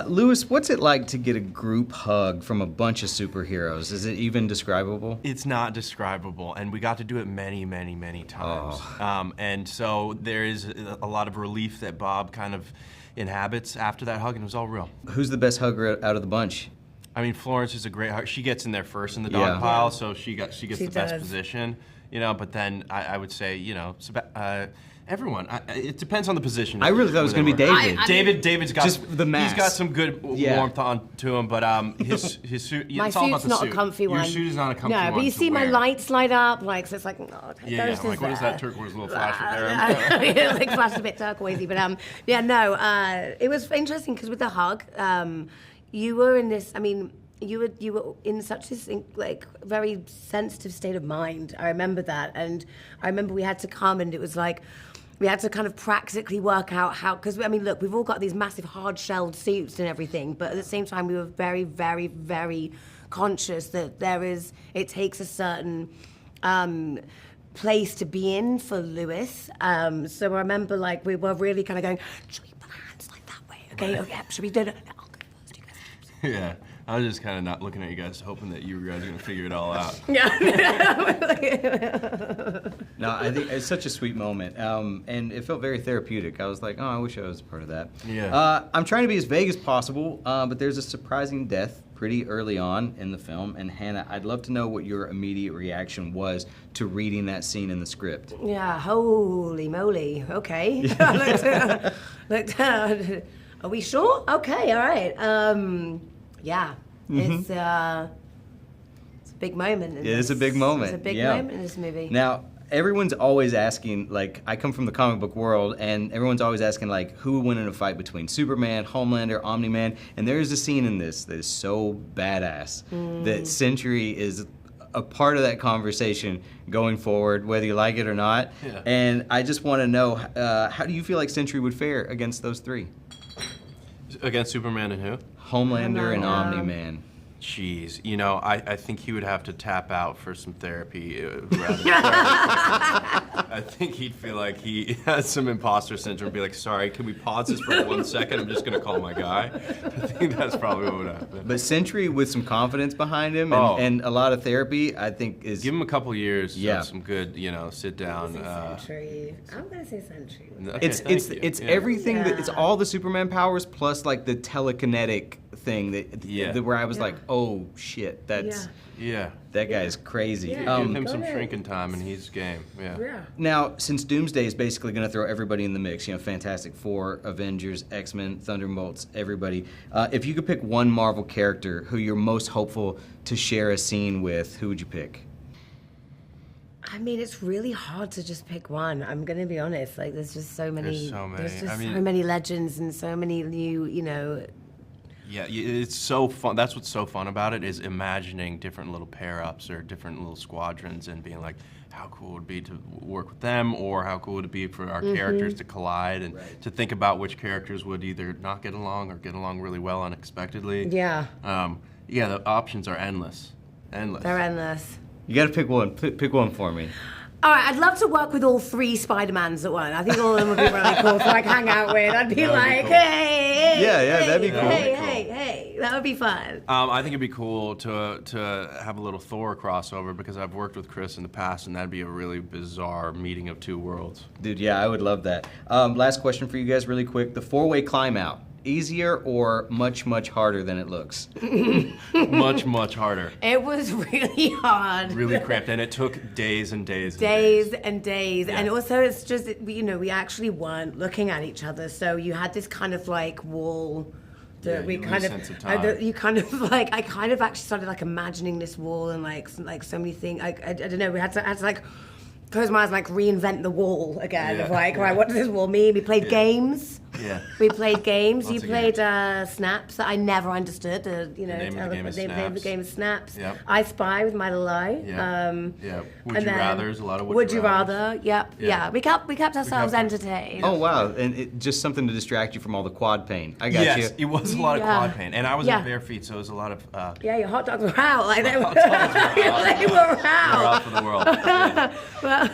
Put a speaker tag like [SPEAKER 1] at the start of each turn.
[SPEAKER 1] Lewis, what's it like to get a group hug from a bunch of superheroes? Is it even describable?
[SPEAKER 2] It's not describable, and we got to do it many, many, many times. And so there is a lot of relief that Bob kind of inhabits after that hug, and it was all real.
[SPEAKER 1] Who's the best hugger out of the bunch?
[SPEAKER 2] I mean, Florence is a great hugger. She gets in there first in the dog pile, so she gets the best position. But then I would say, everyone. It depepends on the position.
[SPEAKER 1] I really thought it was going to be David.
[SPEAKER 2] David's got
[SPEAKER 1] just the mask.
[SPEAKER 2] He's got some good warmth on to him, but his suit.
[SPEAKER 3] My
[SPEAKER 2] it's all about
[SPEAKER 3] suit's
[SPEAKER 2] the
[SPEAKER 3] not
[SPEAKER 2] suit.
[SPEAKER 3] a comfy one.
[SPEAKER 2] Your suit is not a comfy one.
[SPEAKER 3] No, but you see my lights light up, like so it's like,
[SPEAKER 2] I'm like, what is that turquoise little flash right there?
[SPEAKER 3] It like flashed a bit turquoisey, but it was interesting because with the hug, you were in this. I mean. You were in such this like very sensitive state of mind. I remember that, and I remember we had to come, and it was like we had to kind of practically work out how. Because I mean, look, we've all got these massive hard-shelled suits and everything, but at the same time, we were very, very, very conscious that it takes a certain place to be in for Lewis. So I remember like we were really kind of going, should we put our hands like that way? Okay, okay, should we do it? I'll go first, you guys.
[SPEAKER 2] Yeah. I was just kind of not looking at you guys, hoping that you guys are going to figure it all out.
[SPEAKER 1] No, I think it's such a sweet moment, and it felt very therapeutic. I was like, oh, I wish I was a part of that.
[SPEAKER 2] Yeah.
[SPEAKER 1] I'm trying to be as vague as possible, but there's a surprising death pretty early on in the film, and Hannah, I'd love to know what your immediate reaction was to reading that scene in the script.
[SPEAKER 3] Yeah, holy moly. Okay. looked, are we sure? Okay, all right. Yeah, it's a big moment.
[SPEAKER 1] It is a big moment.
[SPEAKER 3] It's a big moment in this movie.
[SPEAKER 1] Now, everyone's always asking, like, I come from the comic book world, and everyone's always asking, like, who would win in a fight between Superman, Homelander, Omni-Man, and there is a scene in this that is so badass that Sentry is a part of that conversation going forward, whether you like it or not.
[SPEAKER 2] Yeah.
[SPEAKER 1] And I just want to know, how do you feel like Sentry would fare against those three?
[SPEAKER 2] Against Superman and who?
[SPEAKER 1] Homelander and Omni-Man.
[SPEAKER 2] Jeez, I think he would have to tap out for some therapy. I think he'd feel like he has some imposter syndrome and be like, sorry, can we pause this for 1 second? I'm just going to call my guy. I think that's probably what would happen.
[SPEAKER 1] But Sentry with some confidence behind him and a lot of therapy, I think is...
[SPEAKER 2] Give him a couple years of some good, sit down.
[SPEAKER 3] Sentry. I'm going to say Sentry.
[SPEAKER 1] Okay, it's everything, it's all the Superman powers plus like the telekinetic thing that where I was like, oh shit, that's that guy is crazy.
[SPEAKER 2] Give him some shrinking time and he's game. Yeah.
[SPEAKER 1] Now, since Doomsday is basically going to throw everybody in the mix, Fantastic Four, Avengers, X-Men, Thunderbolts, everybody. If you could pick one Marvel character who you're most hopeful to share a scene with, who would you pick?
[SPEAKER 3] I mean, it's really hard to just pick one. I'm going to be honest. Like, there's just so many. There's just so many legends and so many new,
[SPEAKER 2] Yeah, it's so fun. That's what's so fun about it is imagining different little pair-ups or different little squadrons and being like, how cool would it be to work with them, or how cool would it be for our characters to collide and to think about which characters would either not get along or get along really well unexpectedly.
[SPEAKER 3] Yeah.
[SPEAKER 2] The options are endless.
[SPEAKER 3] They're endless.
[SPEAKER 1] You got to pick one. Pick one for me.
[SPEAKER 3] All right, I'd love to work with all three Spider-Mans at once. I think all of them would be really cool to hang out with. I'd be like, hey,
[SPEAKER 1] that'd be cool.
[SPEAKER 3] Hey, that would be fun.
[SPEAKER 2] I think it'd be cool to have a little Thor crossover because I've worked with Chris in the past, and that'd be a really bizarre meeting of two worlds.
[SPEAKER 1] Dude, yeah, I would love that. Last question for you guys really quick. The 4-way climb out. Easier or much, much harder than it looks?
[SPEAKER 2] Much, much harder.
[SPEAKER 3] It was really hard.
[SPEAKER 2] Really cramped, and it took days and days
[SPEAKER 3] and days. Yeah. And also, it's just, we actually weren't looking at each other, so you had this kind of like wall that we kind of, I kind of actually started like imagining this wall and like so many things. I don't know, we had to like close my eyes, like reinvent the wall again. Of like, right, what does this wall mean? We played games.
[SPEAKER 2] Yeah.
[SPEAKER 3] We played games.
[SPEAKER 2] Lots
[SPEAKER 3] you played Snaps that I never understood.
[SPEAKER 2] The name of
[SPEAKER 3] the game is Snaps.
[SPEAKER 2] Yep.
[SPEAKER 3] I Spy with My Little Eye.
[SPEAKER 2] Would you rather? There's a lot of
[SPEAKER 3] would you rather. Yeah. We kept ourselves entertained.
[SPEAKER 1] Oh wow, and just something to distract you from all the quad pain. I got you.
[SPEAKER 2] Yes, it was a lot of quad pain, and I was in bare feet, so it was a lot of.
[SPEAKER 3] Your hot dogs were out. Like they were.
[SPEAKER 2] They were out.
[SPEAKER 3] They were out.
[SPEAKER 2] They were out for the world.
[SPEAKER 3] Well,